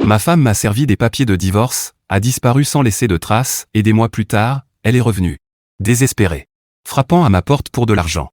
Ma femme m'a servi des papiers de divorce, a disparu sans laisser de traces, et des mois plus tard, elle est revenue. Désespérée. Frappant à ma porte pour de l'argent.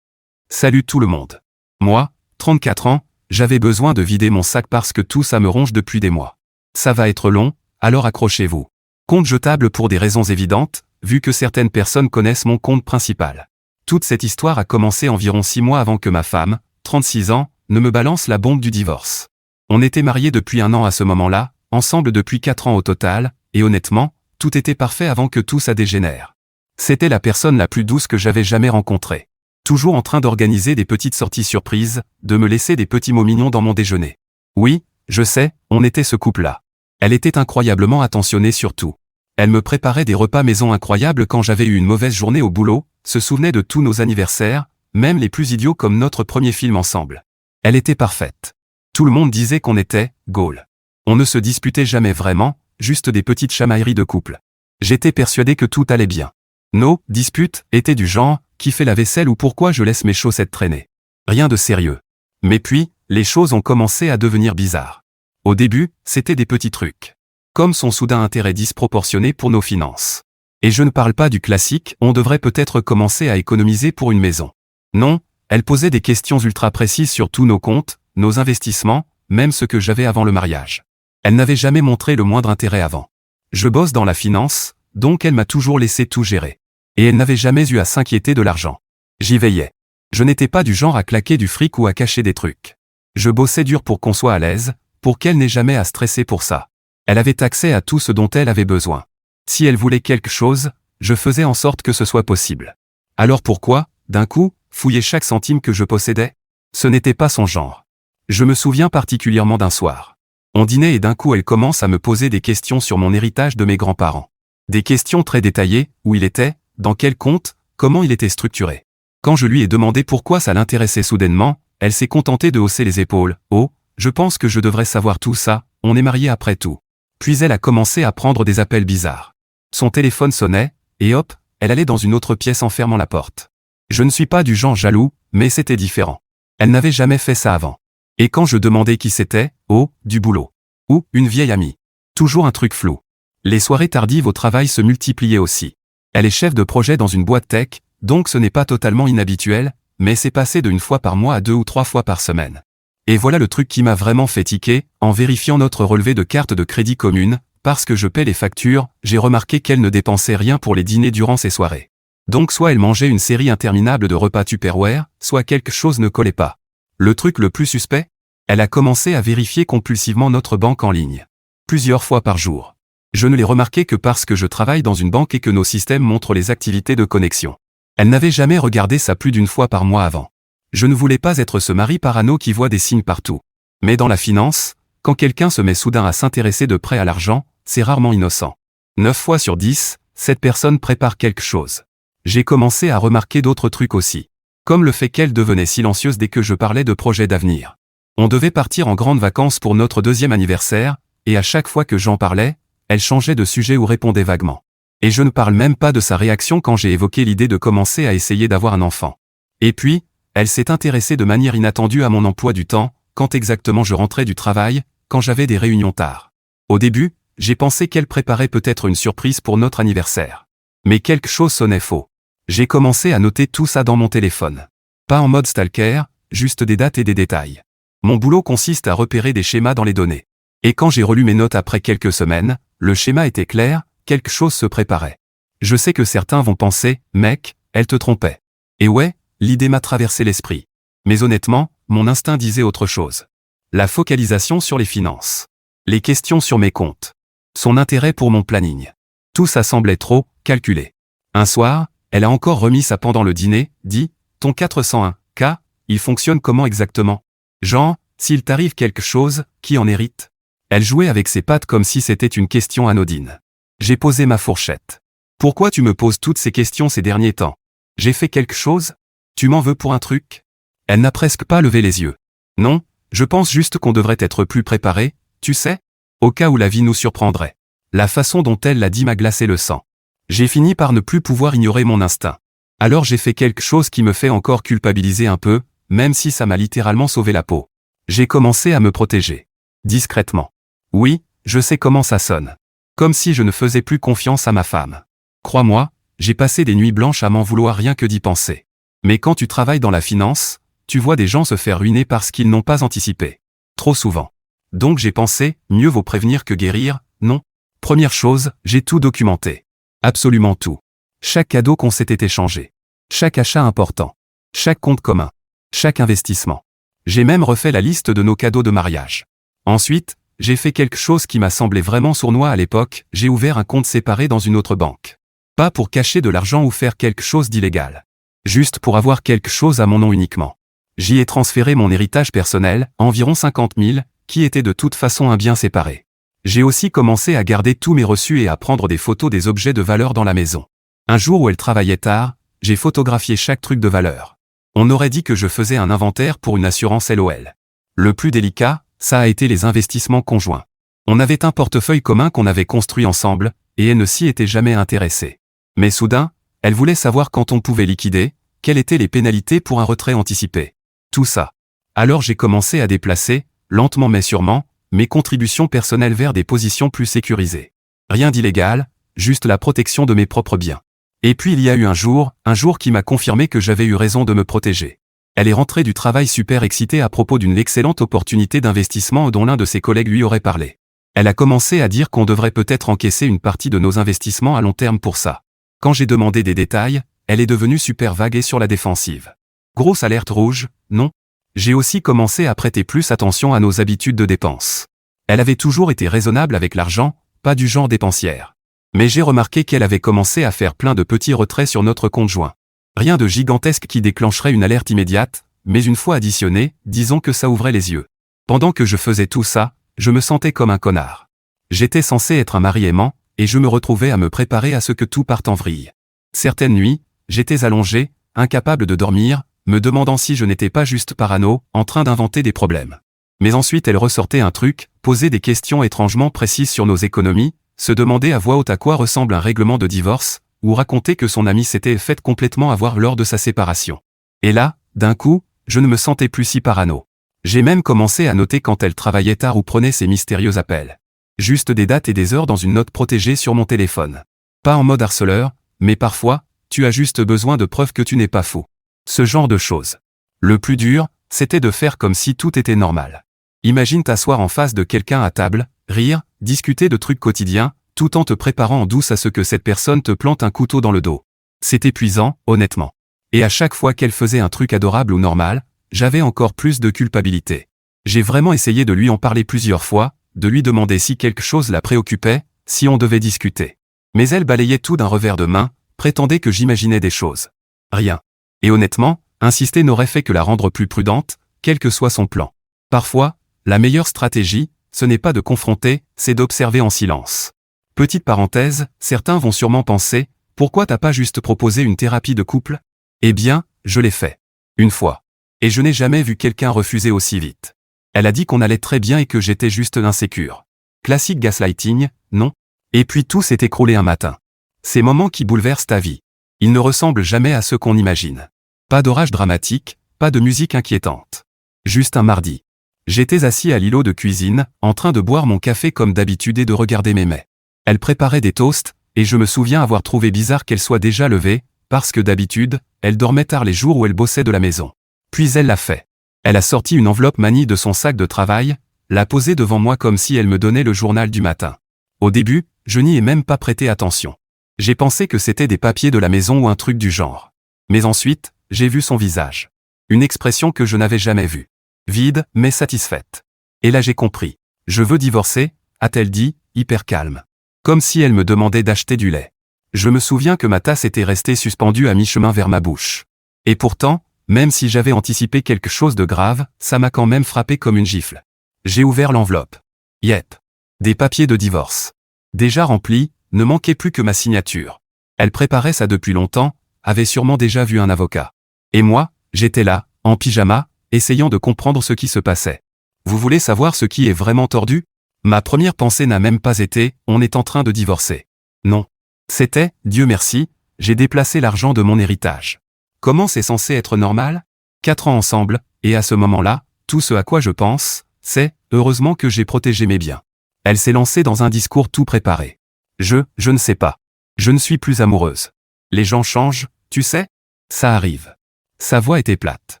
Salut tout le monde. Moi, 34 ans, j'avais besoin de vider mon sac parce que tout ça me ronge depuis des mois. Ça va être long, alors accrochez-vous. Compte jetable pour des raisons évidentes, vu que certaines personnes connaissent mon compte principal. Toute cette histoire a commencé environ 6 mois avant que ma femme, 36 ans, ne me balance la bombe du divorce. On était mariés depuis 1 an à ce moment-là, ensemble depuis 4 ans au total, et honnêtement, tout était parfait avant que tout ça dégénère. C'était la personne la plus douce que j'avais jamais rencontrée. Toujours en train d'organiser des petites sorties surprises, de me laisser des petits mots mignons dans mon déjeuner. Oui, je sais, on était ce couple-là. Elle était incroyablement attentionnée sur tout. Elle me préparait des repas maison incroyables quand j'avais eu une mauvaise journée au boulot, se souvenait de tous nos anniversaires, même les plus idiots comme notre premier film ensemble. Elle était parfaite. Tout le monde disait qu'on était Gaulle. On ne se disputait jamais vraiment, juste des petites chamailleries de couple. J'étais persuadé que tout allait bien. Nos disputes étaient du genre qui fait la vaisselle ou pourquoi je laisse mes chaussettes traîner. Rien de sérieux. Mais puis, les choses ont commencé à devenir bizarres. Au début, c'était des petits trucs. Comme son soudain intérêt disproportionné pour nos finances. Et je ne parle pas du classique, on devrait peut-être commencer à économiser pour une maison. Non, elle posait des questions ultra précises sur tous nos comptes, nos investissements, même ce que j'avais avant le mariage. Elle n'avait jamais montré le moindre intérêt avant. Je bosse dans la finance, donc elle m'a toujours laissé tout gérer. Et elle n'avait jamais eu à s'inquiéter de l'argent. J'y veillais. Je n'étais pas du genre à claquer du fric ou à cacher des trucs. Je bossais dur pour qu'on soit à l'aise, pour qu'elle n'ait jamais à stresser pour ça. Elle avait accès à tout ce dont elle avait besoin. Si elle voulait quelque chose, je faisais en sorte que ce soit possible. Alors pourquoi, d'un coup, fouiller chaque centime que je possédais? Ce n'était pas son genre. Je me souviens particulièrement d'un soir. On dînait et d'un coup elle commence à me poser des questions sur mon héritage de mes grands-parents. Des questions très détaillées, où il était, dans quel compte, comment il était structuré. Quand je lui ai demandé pourquoi ça l'intéressait soudainement, elle s'est contentée de hausser les épaules. Oh, je pense que je devrais savoir tout ça, on est mariés après tout. Puis elle a commencé à prendre des appels bizarres. Son téléphone sonnait, et hop, elle allait dans une autre pièce en fermant la porte. Je ne suis pas du genre jaloux, mais c'était différent. Elle n'avait jamais fait ça avant. Et quand je demandais qui c'était, oh, du boulot. Ou, une vieille amie. Toujours un truc flou. Les soirées tardives au travail se multipliaient aussi. Elle est chef de projet dans une boîte tech, donc ce n'est pas totalement inhabituel, mais c'est passé de 1 fois par mois à 2 ou 3 fois par semaine. Et voilà le truc qui m'a vraiment fait tiquer, en vérifiant notre relevé de carte de crédit commune, parce que je paie les factures, j'ai remarqué qu'elle ne dépensait rien pour les dîners durant ces soirées. Donc soit elle mangeait une série interminable de repas Tupperware, soit quelque chose ne collait pas. Le truc le plus suspect? Elle a commencé à vérifier compulsivement notre banque en ligne. Plusieurs fois par jour. Je ne l'ai remarqué que parce que je travaille dans une banque et que nos systèmes montrent les activités de connexion. Elle n'avait jamais regardé ça plus d'1 fois par mois avant. Je ne voulais pas être ce mari parano qui voit des signes partout. Mais dans la finance, quand quelqu'un se met soudain à s'intéresser de près à l'argent, c'est rarement innocent. 9 fois sur 10, cette personne prépare quelque chose. J'ai commencé à remarquer d'autres trucs aussi. Comme le fait qu'elle devenait silencieuse dès que je parlais de projets d'avenir. On devait partir en grandes vacances pour notre 2e anniversaire, et à chaque fois que j'en parlais, elle changeait de sujet ou répondait vaguement. Et je ne parle même pas de sa réaction quand j'ai évoqué l'idée de commencer à essayer d'avoir un enfant. Et puis, elle s'est intéressée de manière inattendue à mon emploi du temps, quand exactement je rentrais du travail, quand j'avais des réunions tard. Au début, j'ai pensé qu'elle préparait peut-être une surprise pour notre anniversaire. Mais quelque chose sonnait faux. J'ai commencé à noter tout ça dans mon téléphone. Pas en mode stalker, juste des dates et des détails. Mon boulot consiste à repérer des schémas dans les données. Et quand j'ai relu mes notes après quelques semaines, le schéma était clair, quelque chose se préparait. Je sais que certains vont penser, mec, elle te trompait. Et ouais, l'idée m'a traversé l'esprit. Mais honnêtement, mon instinct disait autre chose. La focalisation sur les finances. Les questions sur mes comptes. Son intérêt pour mon planning. Tout ça semblait trop calculé. Un soir, elle a encore remis ça pendant le dîner, dit, ton 401K, il fonctionne comment exactement? Genre, s'il t'arrive quelque chose, qui en hérite? Elle jouait avec ses pattes comme si c'était une question anodine. J'ai posé ma fourchette. Pourquoi tu me poses toutes ces questions ces derniers temps? J'ai fait quelque chose? Tu m'en veux pour un truc? Elle n'a presque pas levé les yeux. Non, je pense juste qu'on devrait être plus préparé, tu sais? Au cas où la vie nous surprendrait. La façon dont elle l'a dit m'a glacé le sang. J'ai fini par ne plus pouvoir ignorer mon instinct. Alors j'ai fait quelque chose qui me fait encore culpabiliser un peu, même si ça m'a littéralement sauvé la peau. J'ai commencé à me protéger. Discrètement. Oui, je sais comment ça sonne. Comme si je ne faisais plus confiance à ma femme. Crois-moi, j'ai passé des nuits blanches à m'en vouloir rien que d'y penser. Mais quand tu travailles dans la finance, tu vois des gens se faire ruiner parce qu'ils n'ont pas anticipé. Trop souvent. Donc j'ai pensé, mieux vaut prévenir que guérir, non? Première chose, j'ai tout documenté. Absolument tout. Chaque cadeau qu'on s'était échangé. Chaque achat important. Chaque compte commun. Chaque investissement. J'ai même refait la liste de nos cadeaux de mariage. Ensuite, j'ai fait quelque chose qui m'a semblé vraiment sournois à l'époque, j'ai ouvert un compte séparé dans une autre banque. Pas pour cacher de l'argent ou faire quelque chose d'illégal. Juste pour avoir quelque chose à mon nom uniquement. J'y ai transféré mon héritage personnel, environ 50 000, qui était de toute façon un bien séparé. J'ai aussi commencé à garder tous mes reçus et à prendre des photos des objets de valeur dans la maison. Un jour où elle travaillait tard, j'ai photographié chaque truc de valeur. On aurait dit que je faisais un inventaire pour une assurance LOL. Le plus délicat, ça a été les investissements conjoints. On avait un portefeuille commun qu'on avait construit ensemble, et elle ne s'y était jamais intéressée. Mais soudain, elle voulait savoir quand on pouvait liquider, quelles étaient les pénalités pour un retrait anticipé. Tout ça. Alors j'ai commencé à déplacer, lentement mais sûrement, mes contributions personnelles vers des positions plus sécurisées. Rien d'illégal, juste la protection de mes propres biens. Et puis il y a eu un jour qui m'a confirmé que j'avais eu raison de me protéger. Elle est rentrée du travail super excitée à propos d'une excellente opportunité d'investissement dont l'un de ses collègues lui aurait parlé. Elle a commencé à dire qu'on devrait peut-être encaisser une partie de nos investissements à long terme pour ça. Quand j'ai demandé des détails, elle est devenue super vague et sur la défensive. Grosse alerte rouge, non? J'ai aussi commencé à prêter plus attention à nos habitudes de dépenses. Elle avait toujours été raisonnable avec l'argent, pas du genre dépensière. Mais j'ai remarqué qu'elle avait commencé à faire plein de petits retraits sur notre compte joint. Rien de gigantesque qui déclencherait une alerte immédiate, mais une fois additionné, disons que ça ouvrait les yeux. Pendant que je faisais tout ça, je me sentais comme un connard. J'étais censé être un mari aimant, et je me retrouvais à me préparer à ce que tout parte en vrille. Certaines nuits, j'étais allongé, incapable de dormir, me demandant si je n'étais pas juste parano, en train d'inventer des problèmes. Mais ensuite elle ressortait un truc, posait des questions étrangement précises sur nos économies, se demandait à voix haute à quoi ressemble un règlement de divorce, ou racontait que son amie s'était fait complètement avoir lors de sa séparation. Et là, d'un coup, je ne me sentais plus si parano. J'ai même commencé à noter quand elle travaillait tard ou prenait ses mystérieux appels. Juste des dates et des heures dans une note protégée sur mon téléphone. Pas en mode harceleur, mais parfois, tu as juste besoin de preuves que tu n'es pas fou. Ce genre de choses. Le plus dur, c'était de faire comme si tout était normal. Imagine t'asseoir en face de quelqu'un à table, rire, discuter de trucs quotidiens, tout en te préparant en douce à ce que cette personne te plante un couteau dans le dos. C'est épuisant, honnêtement. Et à chaque fois qu'elle faisait un truc adorable ou normal, j'avais encore plus de culpabilité. J'ai vraiment essayé de lui en parler plusieurs fois, de lui demander si quelque chose la préoccupait, si on devait discuter. Mais elle balayait tout d'un revers de main, prétendait que j'imaginais des choses. Rien. Et honnêtement, insister n'aurait fait que la rendre plus prudente, quel que soit son plan. Parfois, la meilleure stratégie, ce n'est pas de confronter, c'est d'observer en silence. Petite parenthèse, certains vont sûrement penser, pourquoi t'as pas juste proposé une thérapie de couple? Eh bien, je l'ai fait. Une fois. Et je n'ai jamais vu quelqu'un refuser aussi vite. Elle a dit qu'on allait très bien et que j'étais juste insécure. Classique gaslighting, non? Et puis tout s'est écroulé un matin. Ces moments qui bouleversent ta vie. Ils ne ressemblent jamais à ceux qu'on imagine. Pas d'orage dramatique, pas de musique inquiétante. Juste un mardi. J'étais assis à l'îlot de cuisine, en train de boire mon café comme d'habitude et de regarder mes mets. Elle préparait des toasts, et je me souviens avoir trouvé bizarre qu'elle soit déjà levée, parce que d'habitude, elle dormait tard les jours où elle bossait de la maison. Puis elle l'a fait. Elle a sorti une enveloppe manie de son sac de travail, l'a posée devant moi comme si elle me donnait le journal du matin. Au début, je n'y ai même pas prêté attention. J'ai pensé que c'était des papiers de la maison ou un truc du genre. Mais ensuite, j'ai vu son visage. Une expression que je n'avais jamais vue. Vide, mais satisfaite. Et là j'ai compris. Je veux divorcer, a-t-elle dit, hyper calme. Comme si elle me demandait d'acheter du lait. Je me souviens que ma tasse était restée suspendue à mi-chemin vers ma bouche. Et pourtant, même si j'avais anticipé quelque chose de grave, ça m'a quand même frappé comme une gifle. J'ai ouvert l'enveloppe. Yep. Des papiers de divorce. Déjà remplis, ne manquait plus que ma signature. Elle préparait ça depuis longtemps, avait sûrement déjà vu un avocat. Et moi, j'étais là, en pyjama, essayant de comprendre ce qui se passait. Vous voulez savoir ce qui est vraiment tordu? Ma première pensée n'a même pas été « on est en train de divorcer ». Non. C'était « Dieu merci, j'ai déplacé l'argent de mon héritage ». Comment c'est censé être normal? 4 ans ensemble, et à ce moment-là, tout ce à quoi je pense, c'est « heureusement que j'ai protégé mes biens ». Elle s'est lancée dans un discours tout préparé. Je ne sais pas. Je ne suis plus amoureuse. Les gens changent, tu sais? Ça arrive. Sa voix était plate.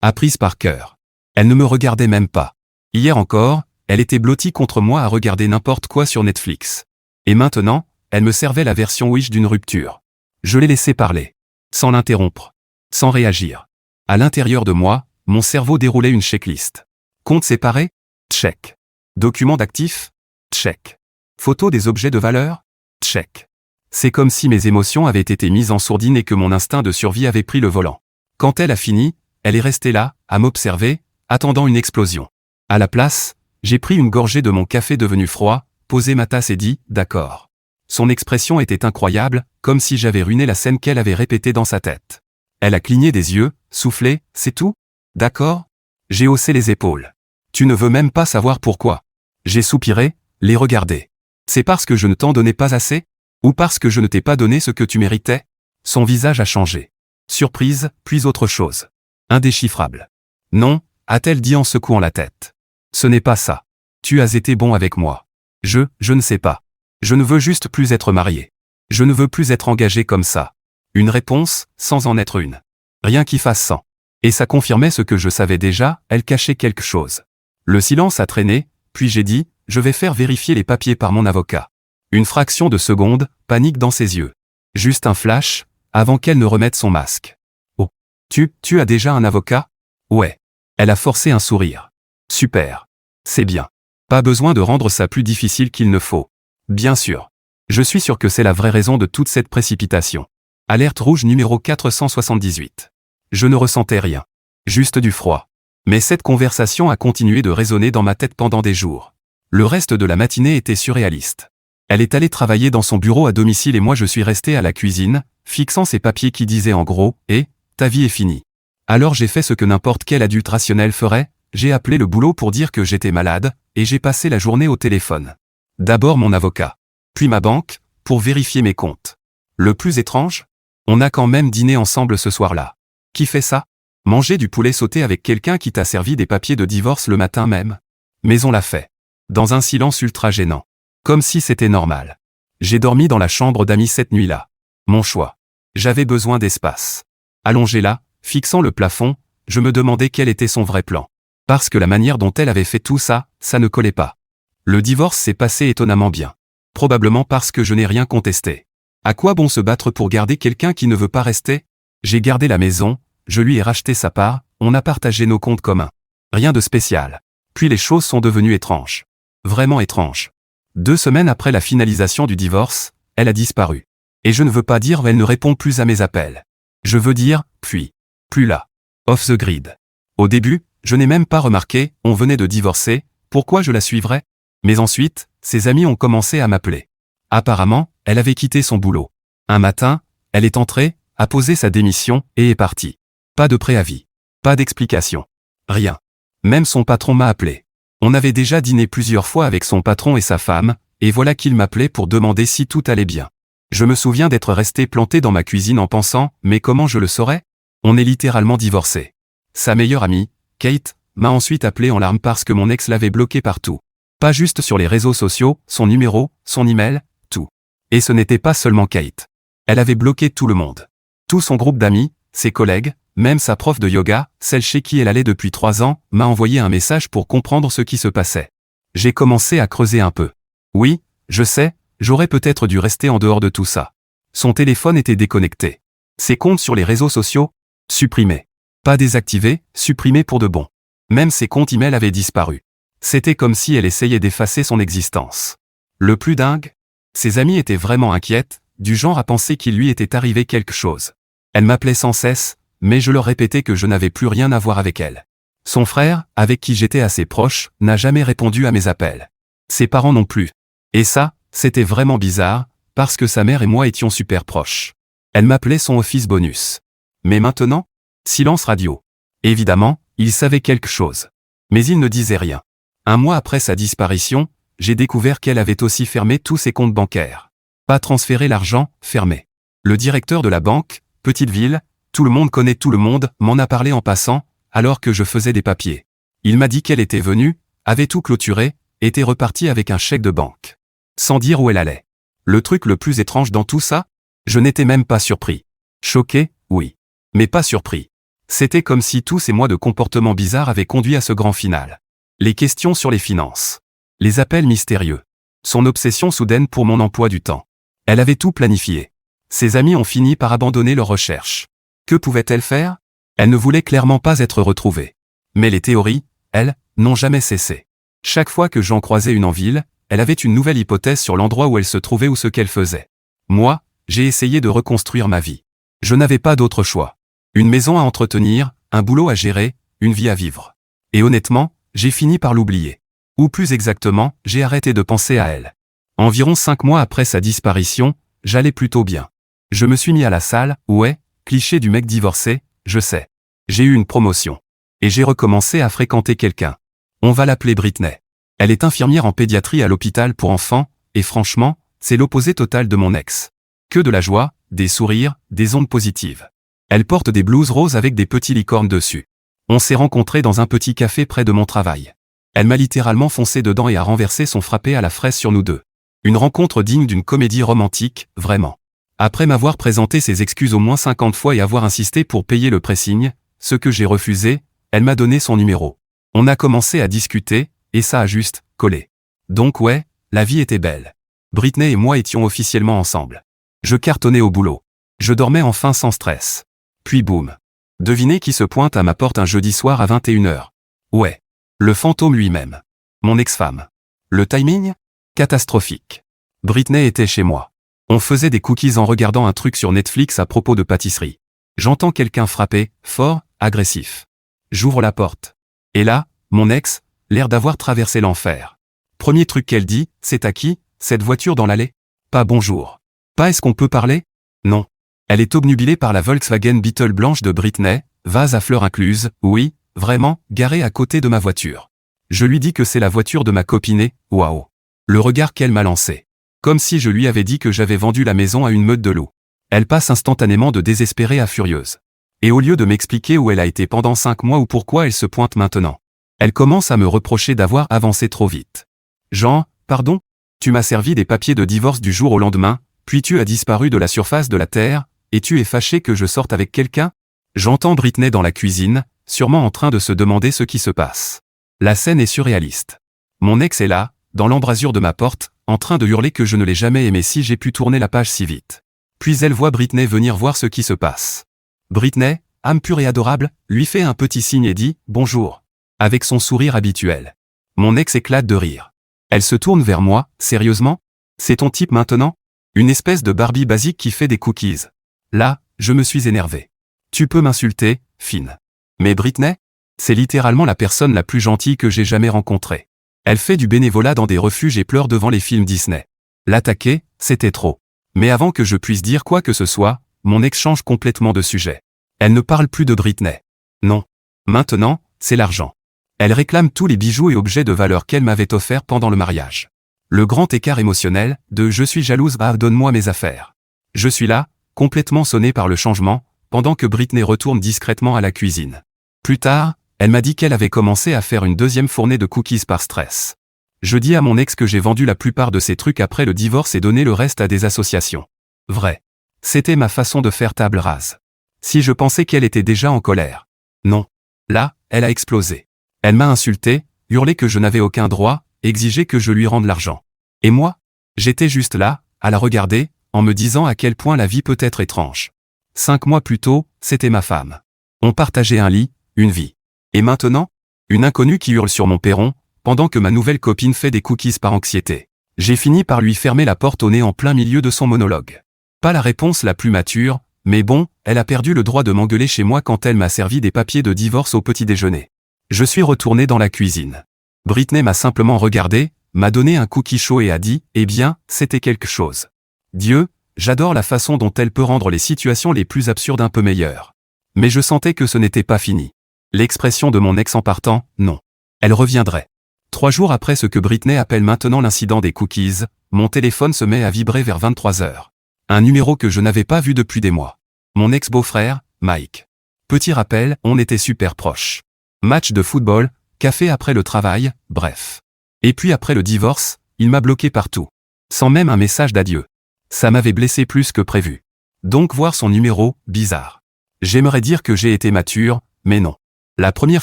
Apprise par cœur. Elle ne me regardait même pas. Hier encore, elle était blottie contre moi à regarder n'importe quoi sur Netflix. Et maintenant, elle me servait la version Wish d'une rupture. Je l'ai laissée parler. Sans l'interrompre. Sans réagir. À l'intérieur de moi, mon cerveau déroulait une checklist. Compte séparé? Check. Document d'actifs? Check. Photo des objets de valeur? Check. C'est comme si mes émotions avaient été mises en sourdine et que mon instinct de survie avait pris le volant. Quand elle a fini, elle est restée là, à m'observer, attendant une explosion. À la place, j'ai pris une gorgée de mon café devenu froid, posé ma tasse et dit « d'accord ». Son expression était incroyable, comme si j'avais ruiné la scène qu'elle avait répétée dans sa tête. Elle a cligné des yeux, soufflé « c'est tout? D'accord ?» J'ai haussé les épaules. « Tu ne veux même pas savoir pourquoi ?» J'ai soupiré, les regardé. « C'est parce que je ne t'en donnais pas assez? Ou parce que je ne t'ai pas donné ce que tu méritais ?» Son visage a changé. Surprise, puis autre chose. Indéchiffrable. « Non », a-t-elle dit en secouant la tête. « Ce n'est pas ça. Tu as été bon avec moi. Je ne sais pas. Je ne veux juste plus être marié. Je ne veux plus être engagé comme ça. » Une réponse, sans en être une. Rien qui fasse sans. Et ça confirmait ce que je savais déjà, elle cachait quelque chose. Le silence a traîné, puis j'ai dit, je vais faire vérifier les papiers par mon avocat. Une fraction de seconde, panique dans ses yeux. Juste un flash, avant qu'elle ne remette son masque. Oh. Tu as déjà un avocat? Ouais. Elle a forcé un sourire. Super. C'est bien. Pas besoin de rendre ça plus difficile qu'il ne faut. Bien sûr. Je suis sûr que c'est la vraie raison de toute cette précipitation. Alerte rouge numéro 478. Je ne ressentais rien. Juste du froid. Mais cette conversation a continué de résonner dans ma tête pendant des jours. Le reste de la matinée était surréaliste. Elle est allée travailler dans son bureau à domicile et moi je suis resté à la cuisine, fixant ces papiers qui disaient en gros « Eh, ta vie est finie ». Alors j'ai fait ce que n'importe quel adulte rationnel ferait, j'ai appelé le boulot pour dire que j'étais malade, et j'ai passé la journée au téléphone. D'abord mon avocat, puis ma banque, pour vérifier mes comptes. Le plus étrange? On a quand même dîné ensemble ce soir-là. Qui fait ça? Manger du poulet sauté avec quelqu'un qui t'a servi des papiers de divorce le matin même? Mais on l'a fait. Dans un silence ultra gênant. Comme si c'était normal. J'ai dormi dans la chambre d'amis cette nuit-là. Mon choix. J'avais besoin d'espace. Allongé là, fixant le plafond, je me demandais quel était son vrai plan. Parce que la manière dont elle avait fait tout ça, ça ne collait pas. Le divorce s'est passé étonnamment bien. Probablement parce que je n'ai rien contesté. À quoi bon se battre pour garder quelqu'un qui ne veut pas rester? J'ai gardé la maison, je lui ai racheté sa part, on a partagé nos comptes communs. Rien de spécial. Puis les choses sont devenues étranges. Vraiment étranges. 2 semaines après la finalisation du divorce, elle a disparu. Et je ne veux pas dire elle ne répond plus à mes appels. Je veux dire, puis. Plus là. Off the grid. Au début, je n'ai même pas remarqué, on venait de divorcer, pourquoi je la suivrais? Mais ensuite, ses amis ont commencé à m'appeler. Apparemment, elle avait quitté son boulot. Un matin, elle est entrée, a posé sa démission, et est partie. Pas de préavis. Pas d'explication. Rien. Même son patron m'a appelé. On avait déjà dîné plusieurs fois avec son patron et sa femme, et voilà qu'il m'appelait pour demander si tout allait bien. Je me souviens d'être resté planté dans ma cuisine en pensant, mais comment je le saurais? On est littéralement divorcés. Sa meilleure amie, Kate, m'a ensuite appelé en larmes parce que mon ex l'avait bloqué partout. Pas juste sur les réseaux sociaux, son numéro, son email, tout. Et ce n'était pas seulement Kate. Elle avait bloqué tout le monde. Tout son groupe d'amis, ses collègues, même sa prof de yoga, celle chez qui elle allait depuis 3 ans, m'a envoyé un message pour comprendre ce qui se passait. J'ai commencé à creuser un peu. Oui, je sais, j'aurais peut-être dû rester en dehors de tout ça. Son téléphone était déconnecté. Ses comptes sur les réseaux sociaux? Supprimés. Pas désactivés, supprimés pour de bon. Même ses comptes email avaient disparu. C'était comme si elle essayait d'effacer son existence. Le plus dingue? Ses amies étaient vraiment inquiètes, du genre à penser qu'il lui était arrivé quelque chose. Elle m'appelait sans cesse, mais je leur répétais que je n'avais plus rien à voir avec elle. Son frère, avec qui j'étais assez proche, n'a jamais répondu à mes appels. Ses parents non plus. Et ça, c'était vraiment bizarre, parce que sa mère et moi étions super proches. Elle m'appelait son office bonus. Mais maintenant? Silence radio. Évidemment, il savait quelque chose. Mais il ne disait rien. 1 mois après sa disparition, j'ai découvert qu'elle avait aussi fermé tous ses comptes bancaires. Pas transféré l'argent, fermé. Le directeur de la banque, petite ville, tout le monde connaît tout le monde, m'en a parlé en passant, alors que je faisais des papiers. Il m'a dit qu'elle était venue, avait tout clôturé, était repartie avec un chèque de banque. Sans dire où elle allait. Le truc le plus étrange dans tout ça? Je n'étais même pas surpris. Choqué, oui. Mais pas surpris. C'était comme si tous ces mois de comportements bizarres avaient conduit à ce grand final. Les questions sur les finances. Les appels mystérieux. Son obsession soudaine pour mon emploi du temps. Elle avait tout planifié. Ses amis ont fini par abandonner leurs recherches. Que pouvait-elle faire? Elle ne voulait clairement pas être retrouvée. Mais les théories, elles, n'ont jamais cessé. Chaque fois que j'en croisais une en ville, elle avait une nouvelle hypothèse sur l'endroit où elle se trouvait ou ce qu'elle faisait. Moi, j'ai essayé de reconstruire ma vie. Je n'avais pas d'autre choix. Une maison à entretenir, un boulot à gérer, une vie à vivre. Et honnêtement, j'ai fini par l'oublier. Ou plus exactement, j'ai arrêté de penser à elle. Environ 5 mois après sa disparition, j'allais plutôt bien. Je me suis mis à la salle, ouais, cliché du mec divorcé, je sais. J'ai eu une promotion. Et j'ai recommencé à fréquenter quelqu'un. On va l'appeler Britney. Elle est infirmière en pédiatrie à l'hôpital pour enfants, et franchement, c'est l'opposé total de mon ex. Que de la joie, des sourires, des ondes positives. Elle porte des blouses roses avec des petits licornes dessus. On s'est rencontrés dans un petit café près de mon travail. Elle m'a littéralement foncé dedans et a renversé son frappé à la fraise sur nous deux. Une rencontre digne d'une comédie romantique, vraiment. Après m'avoir présenté ses excuses au moins 50 fois et avoir insisté pour payer le pressing, ce que j'ai refusé, elle m'a donné son numéro. On a commencé à discuter, et ça a juste collé. Donc ouais, la vie était belle. Britney et moi étions officiellement ensemble. Je cartonnais au boulot. Je dormais enfin sans stress. Puis boum. Devinez qui se pointe à ma porte un jeudi soir à 21h. Ouais. Le fantôme lui-même. Mon ex-femme. Le timing? Catastrophique. Britney était chez moi. On faisait des cookies en regardant un truc sur Netflix à propos de pâtisserie. J'entends quelqu'un frapper, fort, agressif. J'ouvre la porte. Et là, mon ex, l'air d'avoir traversé l'enfer. Premier truc qu'elle dit, c'est à qui, cette voiture dans l'allée? Pas bonjour. Pas est-ce qu'on peut parler? Non. Elle est obnubilée par la Volkswagen Beetle blanche de Britney, vase à fleurs incluse, oui, vraiment, garée à côté de ma voiture. Je lui dis que c'est la voiture de ma copine et, waouh. Le regard qu'elle m'a lancé. Comme si je lui avais dit que j'avais vendu la maison à une meute de loups. Elle passe instantanément de désespérée à furieuse. Et au lieu de m'expliquer où elle a été pendant 5 mois ou pourquoi elle se pointe maintenant, elle commence à me reprocher d'avoir avancé trop vite. Jean, pardon? Tu m'as servi des papiers de divorce du jour au lendemain, puis tu as disparu de la surface de la terre, et tu es fâché que je sorte avec quelqu'un? J'entends Britney dans la cuisine, sûrement en train de se demander ce qui se passe. La scène est surréaliste. Mon ex est là, dans l'embrasure de ma porte, en train de hurler que je ne l'ai jamais aimé si j'ai pu tourner la page si vite. Puis elle voit Britney venir voir ce qui se passe. Britney, âme pure et adorable, lui fait un petit signe et dit « Bonjour », avec son sourire habituel. Mon ex éclate de rire. Elle se tourne vers moi, sérieusement? C'est ton type maintenant? Une espèce de Barbie basique qui fait des cookies. Là, je me suis énervé. Tu peux m'insulter, fine. Mais Britney? C'est littéralement la personne la plus gentille que j'ai jamais rencontrée. Elle fait du bénévolat dans des refuges et pleure devant les films Disney. L'attaquer, c'était trop. Mais avant que je puisse dire quoi que ce soit, mon ex change complètement de sujet. Elle ne parle plus de Britney. Non. Maintenant, c'est l'argent. Elle réclame tous les bijoux et objets de valeur qu'elle m'avait offerts pendant le mariage. Le grand écart émotionnel, de « je suis jalouse, bah donne-moi mes affaires ». Je suis là, complètement sonné par le changement, pendant que Britney retourne discrètement à la cuisine. Plus tard, elle m'a dit qu'elle avait commencé à faire une deuxième fournée de cookies par stress. Je dis à mon ex que j'ai vendu la plupart de ces trucs après le divorce et donné le reste à des associations. Vrai. C'était ma façon de faire table rase. Si je pensais qu'elle était déjà en colère. Non. Là, elle a explosé. Elle m'a insulté, hurlé que je n'avais aucun droit, exigé que je lui rende l'argent. Et moi? J'étais juste là, à la regarder, en me disant à quel point la vie peut être étrange. 5 mois plus tôt, c'était ma femme. On partageait un lit, une vie. Et maintenant? Une inconnue qui hurle sur mon perron, pendant que ma nouvelle copine fait des cookies par anxiété. J'ai fini par lui fermer la porte au nez en plein milieu de son monologue. Pas la réponse la plus mature, mais bon, elle a perdu le droit de m'engueuler chez moi quand elle m'a servi des papiers de divorce au petit déjeuner. Je suis retourné dans la cuisine. Britney m'a simplement regardé, m'a donné un cookie chaud et a dit « Eh bien, c'était quelque chose. » Dieu, j'adore la façon dont elle peut rendre les situations les plus absurdes un peu meilleures. Mais je sentais que ce n'était pas fini. L'expression de mon ex en partant, non. Elle reviendrait. 3 jours après ce que Britney appelle maintenant l'incident des cookies, mon téléphone se met à vibrer vers 23h. Un numéro que je n'avais pas vu depuis des mois. Mon ex-beau-frère, Mike. Petit rappel, on était super proches. Match de football, café après le travail, bref. Et puis après le divorce, il m'a bloqué partout. Sans même un message d'adieu. Ça m'avait blessé plus que prévu. Donc voir son numéro, bizarre. J'aimerais dire que j'ai été mature, mais non. La première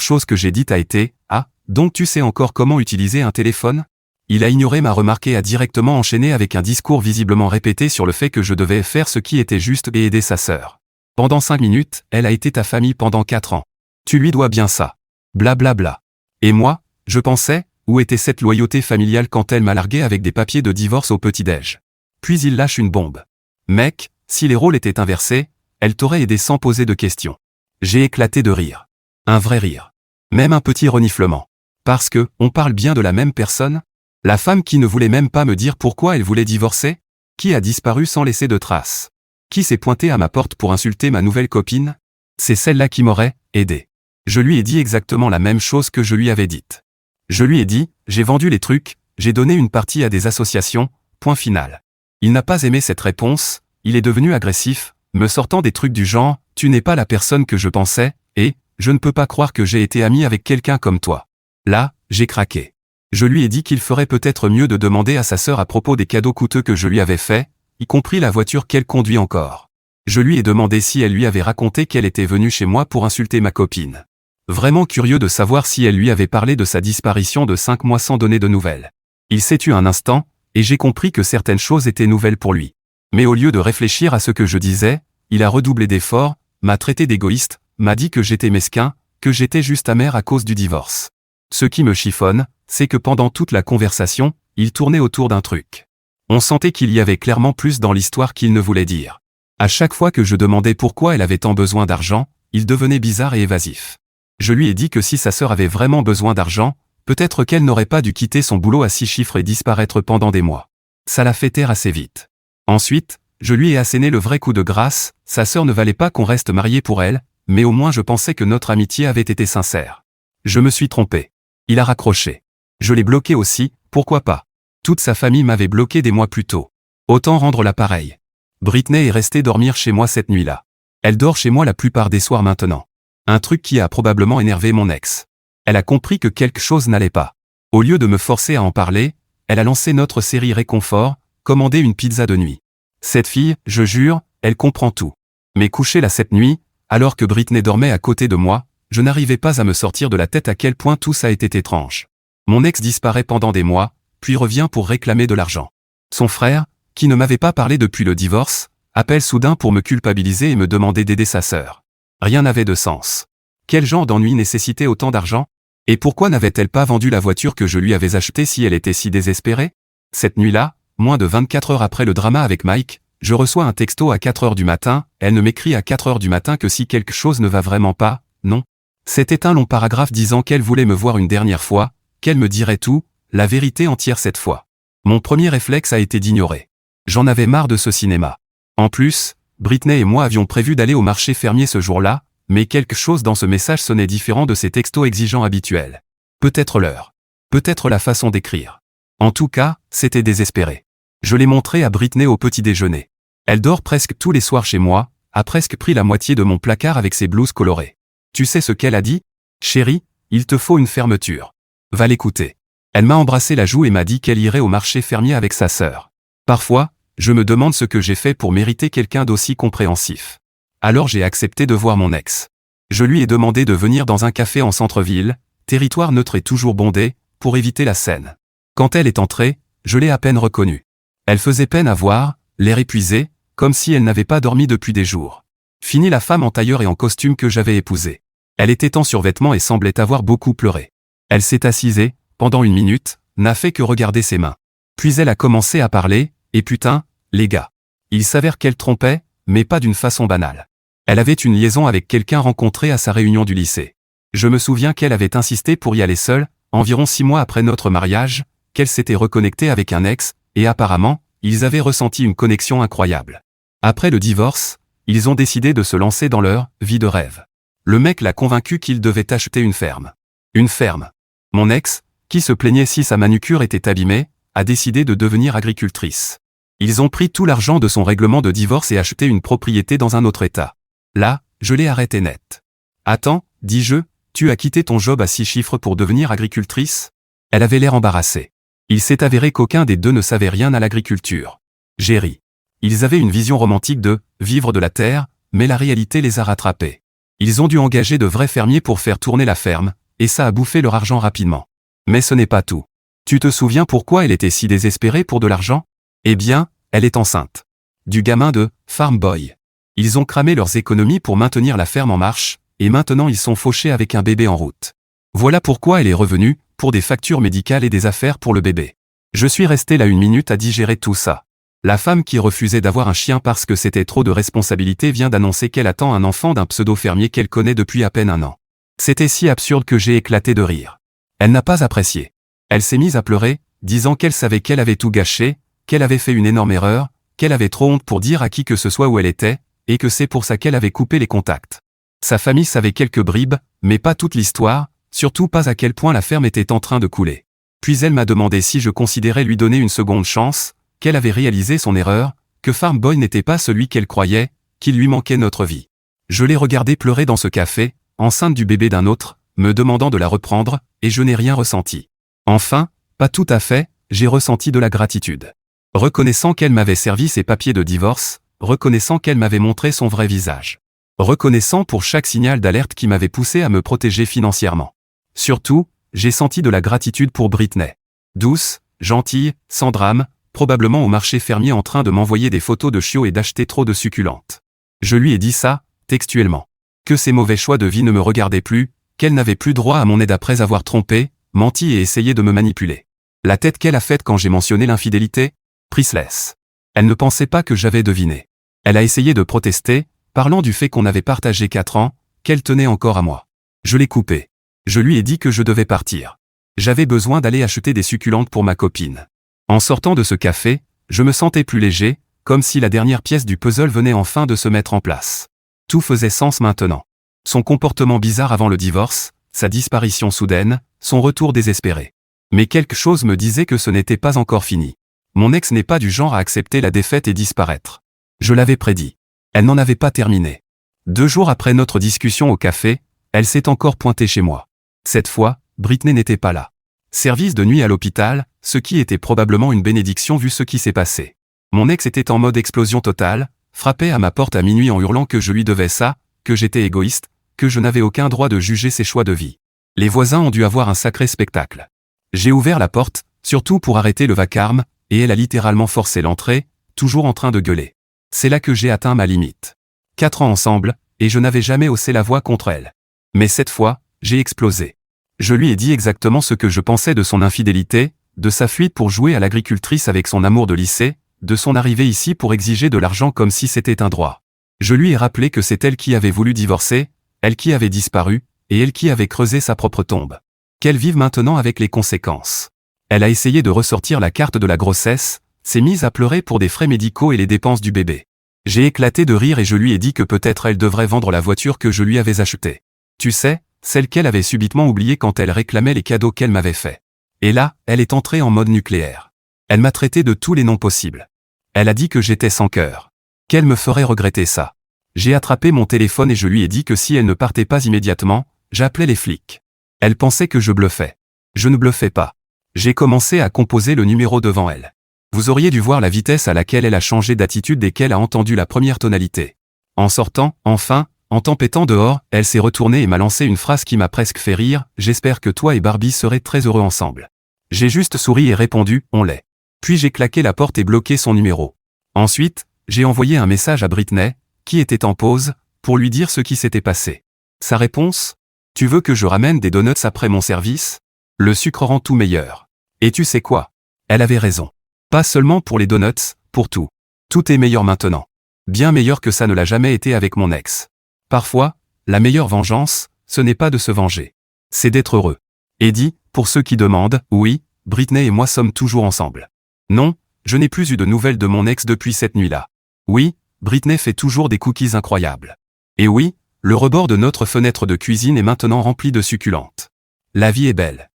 chose que j'ai dite a été « Ah, donc tu sais encore comment utiliser un téléphone ?» Il a ignoré ma remarque et a directement enchaîné avec un discours visiblement répété sur le fait que je devais faire ce qui était juste et aider sa sœur. Pendant 5 minutes, elle a été ta famille pendant 4 ans. Tu lui dois bien ça. Blablabla. Bla bla. Et moi, je pensais, où était cette loyauté familiale quand elle m'a largué avec des papiers de divorce au petit-déj. Puis il lâche une bombe. Mec, si les rôles étaient inversés, elle t'aurait aidé sans poser de questions. J'ai éclaté de rire. Un vrai rire. Même un petit reniflement. Parce que, on parle bien de la même personne? La femme qui ne voulait même pas me dire pourquoi elle voulait divorcer? Qui a disparu sans laisser de traces? Qui s'est pointé à ma porte pour insulter ma nouvelle copine? C'est celle-là qui m'aurait aidé. Je lui ai dit exactement la même chose que je lui avais dite. Je lui ai dit, j'ai vendu les trucs, j'ai donné une partie à des associations, point final. Il n'a pas aimé cette réponse, il est devenu agressif, me sortant des trucs du genre, tu n'es pas la personne que je pensais, et, je ne peux pas croire que j'ai été ami avec quelqu'un comme toi. Là, j'ai craqué. Je lui ai dit qu'il ferait peut-être mieux de demander à sa sœur à propos des cadeaux coûteux que je lui avais faits, y compris la voiture qu'elle conduit encore. Je lui ai demandé si elle lui avait raconté qu'elle était venue chez moi pour insulter ma copine. Vraiment curieux de savoir si elle lui avait parlé de sa disparition de 5 mois sans donner de nouvelles. Il s'est tu un instant, et j'ai compris que certaines choses étaient nouvelles pour lui. Mais au lieu de réfléchir à ce que je disais, il a redoublé d'efforts, m'a traité d'égoïste, m'a dit que j'étais mesquin, que j'étais juste amer à cause du divorce. Ce qui me chiffonne, c'est que pendant toute la conversation, il tournait autour d'un truc. On sentait qu'il y avait clairement plus dans l'histoire qu'il ne voulait dire. À chaque fois que je demandais pourquoi elle avait tant besoin d'argent, il devenait bizarre et évasif. Je lui ai dit que si sa sœur avait vraiment besoin d'argent, peut-être qu'elle n'aurait pas dû quitter son boulot à 6 chiffres et disparaître pendant des mois. Ça l'a fait taire assez vite. Ensuite, je lui ai asséné le vrai coup de grâce, sa sœur ne valait pas qu'on reste mariés pour elle, mais au moins je pensais que notre amitié avait été sincère. Je me suis trompé. Il a raccroché. Je l'ai bloqué aussi, pourquoi pas. Toute sa famille m'avait bloqué des mois plus tôt. Autant rendre l'appareil. Britney est restée dormir chez moi cette nuit-là. Elle dort chez moi la plupart des soirs maintenant. Un truc qui a probablement énervé mon ex. Elle a compris que quelque chose n'allait pas. Au lieu de me forcer à en parler, elle a lancé notre série Réconfort, commandé une pizza de nuit. Cette fille, je jure, elle comprend tout. Mais coucher là cette nuit, alors que Britney dormait à côté de moi, je n'arrivais pas à me sortir de la tête à quel point tout ça était étrange. Mon ex disparaît pendant des mois, puis revient pour réclamer de l'argent. Son frère, qui ne m'avait pas parlé depuis le divorce, appelle soudain pour me culpabiliser et me demander d'aider sa sœur. Rien n'avait de sens. Quel genre d'ennui nécessitait autant d'argent? Et pourquoi n'avait-elle pas vendu la voiture que je lui avais achetée si elle était si désespérée? Cette nuit-là, moins de 24 heures après le drama avec Mike, je reçois un texto à 4 heures du matin, elle ne m'écrit à 4 heures du matin que si quelque chose ne va vraiment pas, non. C'était un long paragraphe disant qu'elle voulait me voir une dernière fois, qu'elle me dirait tout, la vérité entière cette fois. Mon premier réflexe a été d'ignorer. J'en avais marre de ce cinéma. En plus, Britney et moi avions prévu d'aller au marché fermier ce jour-là, mais quelque chose dans ce message sonnait différent de ces textos exigeants habituels. Peut-être l'heure. Peut-être la façon d'écrire. En tout cas, c'était désespéré. Je l'ai montré à Britney au petit déjeuner. Elle dort presque tous les soirs chez moi, a presque pris la moitié de mon placard avec ses blouses colorées. Tu sais ce qu'elle a dit? Chérie, il te faut une fermeture. Va l'écouter. Elle m'a embrassé la joue et m'a dit qu'elle irait au marché fermier avec sa sœur. Parfois, je me demande ce que j'ai fait pour mériter quelqu'un d'aussi compréhensif. Alors j'ai accepté de voir mon ex. Je lui ai demandé de venir dans un café en centre-ville, territoire neutre et toujours bondé, pour éviter la scène. Quand elle est entrée, je l'ai à peine reconnue. Elle faisait peine à voir, l'air épuisé, comme si elle n'avait pas dormi depuis des jours. Fini la femme en tailleur et en costume que j'avais épousée. Elle était en survêtement et semblait avoir beaucoup pleuré. Elle s'est assise et, pendant 1 minute, n'a fait que regarder ses mains. Puis elle a commencé à parler, et putain, les gars. Il s'avère qu'elle trompait, mais pas d'une façon banale. Elle avait une liaison avec quelqu'un rencontré à sa réunion du lycée. Je me souviens qu'elle avait insisté pour y aller seule, environ 6 mois après notre mariage, qu'elle s'était reconnectée avec un ex, et apparemment, ils avaient ressenti une connexion incroyable. Après le divorce, ils ont décidé de se lancer dans leur vie de rêve. Le mec l'a convaincu qu'il devait acheter une ferme. Une ferme. Mon ex, qui se plaignait si sa manucure était abîmée, a décidé de devenir agricultrice. Ils ont pris tout l'argent de son règlement de divorce et acheté une propriété dans un autre état. Là, je l'ai arrêté net. Attends, dis-je, tu as quitté ton job à 6 chiffres pour devenir agricultrice? Elle avait l'air embarrassée. Il s'est avéré qu'aucun des deux ne savait rien à l'agriculture. J'ai ri. Ils avaient une vision romantique de « vivre de la terre », mais la réalité les a rattrapés. Ils ont dû engager de vrais fermiers pour faire tourner la ferme, et ça a bouffé leur argent rapidement. Mais ce n'est pas tout. Tu te souviens pourquoi elle était si désespérée pour de l'argent? Eh bien, elle est enceinte. Du gamin de « Farm Boy ». Ils ont cramé leurs économies pour maintenir la ferme en marche, et maintenant ils sont fauchés avec un bébé en route. Voilà pourquoi elle est revenue, pour des factures médicales et des affaires pour le bébé. Je suis resté là 1 minute à digérer tout ça. La femme qui refusait d'avoir un chien parce que c'était trop de responsabilité vient d'annoncer qu'elle attend un enfant d'un pseudo-fermier qu'elle connaît depuis à peine 1 an. C'était si absurde que j'ai éclaté de rire. Elle n'a pas apprécié. Elle s'est mise à pleurer, disant qu'elle savait qu'elle avait tout gâché, qu'elle avait fait une énorme erreur, qu'elle avait trop honte pour dire à qui que ce soit où elle était, et que c'est pour ça qu'elle avait coupé les contacts. Sa famille savait quelques bribes, mais pas toute l'histoire, surtout pas à quel point la ferme était en train de couler. Puis elle m'a demandé si je considérais lui donner une seconde chance, qu'elle avait réalisé son erreur, que Farm Boy n'était pas celui qu'elle croyait, qu'il lui manquait notre vie. Je l'ai regardée pleurer dans ce café, enceinte du bébé d'un autre, me demandant de la reprendre, et je n'ai rien ressenti. Enfin, pas tout à fait, j'ai ressenti de la gratitude. Reconnaissant qu'elle m'avait servi ses papiers de divorce, reconnaissant qu'elle m'avait montré son vrai visage. Reconnaissant pour chaque signal d'alerte qui m'avait poussé à me protéger financièrement. Surtout, j'ai senti de la gratitude pour Britney. Douce, gentille, sans drame, probablement au marché fermier en train de m'envoyer des photos de chiots et d'acheter trop de succulentes. Je lui ai dit ça, textuellement. Que ses mauvais choix de vie ne me regardaient plus, qu'elle n'avait plus droit à mon aide après avoir trompé, menti et essayé de me manipuler. La tête qu'elle a faite quand j'ai mentionné l'infidélité? Priceless. Elle ne pensait pas que j'avais deviné. Elle a essayé de protester, parlant du fait qu'on avait partagé 4 ans, qu'elle tenait encore à moi. Je l'ai coupé. Je lui ai dit que je devais partir. J'avais besoin d'aller acheter des succulentes pour ma copine. En sortant de ce café, je me sentais plus léger, comme si la dernière pièce du puzzle venait enfin de se mettre en place. Tout faisait sens maintenant. Son comportement bizarre avant le divorce, sa disparition soudaine, son retour désespéré. Mais quelque chose me disait que ce n'était pas encore fini. Mon ex n'est pas du genre à accepter la défaite et disparaître. Je l'avais prédit. Elle n'en avait pas terminé. 2 jours après notre discussion au café, elle s'est encore pointée chez moi. Cette fois, Britney n'était pas là. Service de nuit à l'hôpital, ce qui était probablement une bénédiction vu ce qui s'est passé. Mon ex était en mode explosion totale, frappait à ma porte à minuit en hurlant que je lui devais ça, que j'étais égoïste, que je n'avais aucun droit de juger ses choix de vie. Les voisins ont dû avoir un sacré spectacle. J'ai ouvert la porte, surtout pour arrêter le vacarme, et elle a littéralement forcé l'entrée, toujours en train de gueuler. C'est là que j'ai atteint ma limite. 4 ans ensemble, et je n'avais jamais haussé la voix contre elle. Mais cette fois, j'ai explosé. Je lui ai dit exactement ce que je pensais de son infidélité, de sa fuite pour jouer à l'agricultrice avec son amour de lycée, de son arrivée ici pour exiger de l'argent comme si c'était un droit. Je lui ai rappelé que c'est elle qui avait voulu divorcer, elle qui avait disparu, et elle qui avait creusé sa propre tombe. Qu'elle vive maintenant avec les conséquences. Elle a essayé de ressortir la carte de la grossesse, s'est mise à pleurer pour des frais médicaux et les dépenses du bébé. J'ai éclaté de rire et je lui ai dit que peut-être elle devrait vendre la voiture que je lui avais achetée. Tu sais, celle qu'elle avait subitement oubliée quand elle réclamait les cadeaux qu'elle m'avait faits. Et là, elle est entrée en mode nucléaire. Elle m'a traité de tous les noms possibles. Elle a dit que j'étais sans cœur. Qu'elle me ferait regretter ça. J'ai attrapé mon téléphone et je lui ai dit que si elle ne partait pas immédiatement, j'appelais les flics. Elle pensait que je bluffais. Je ne bluffais pas. J'ai commencé à composer le numéro devant elle. Vous auriez dû voir la vitesse à laquelle elle a changé d'attitude dès qu'elle a entendu la première tonalité. En sortant, enfin, en tempêtant dehors, elle s'est retournée et m'a lancé une phrase qui m'a presque fait rire, « J'espère que toi et Barbie serez très heureux ensemble. » J'ai juste souri et répondu, « On l'est. » Puis j'ai claqué la porte et bloqué son numéro. Ensuite, j'ai envoyé un message à Britney, qui était en pause, pour lui dire ce qui s'était passé. Sa réponse? « Tu veux que je ramène des donuts après mon service? Le sucre rend tout meilleur. » Et tu sais quoi? Elle avait raison. Pas seulement pour les donuts, pour tout. Tout est meilleur maintenant. Bien meilleur que ça ne l'a jamais été avec mon ex. Parfois, la meilleure vengeance, ce n'est pas de se venger. C'est d'être heureux. Eddie, pour ceux qui demandent, oui, Britney et moi sommes toujours ensemble. Non, je n'ai plus eu de nouvelles de mon ex depuis cette nuit-là. Oui, Britney fait toujours des cookies incroyables. Et oui, le rebord de notre fenêtre de cuisine est maintenant rempli de succulentes. La vie est belle.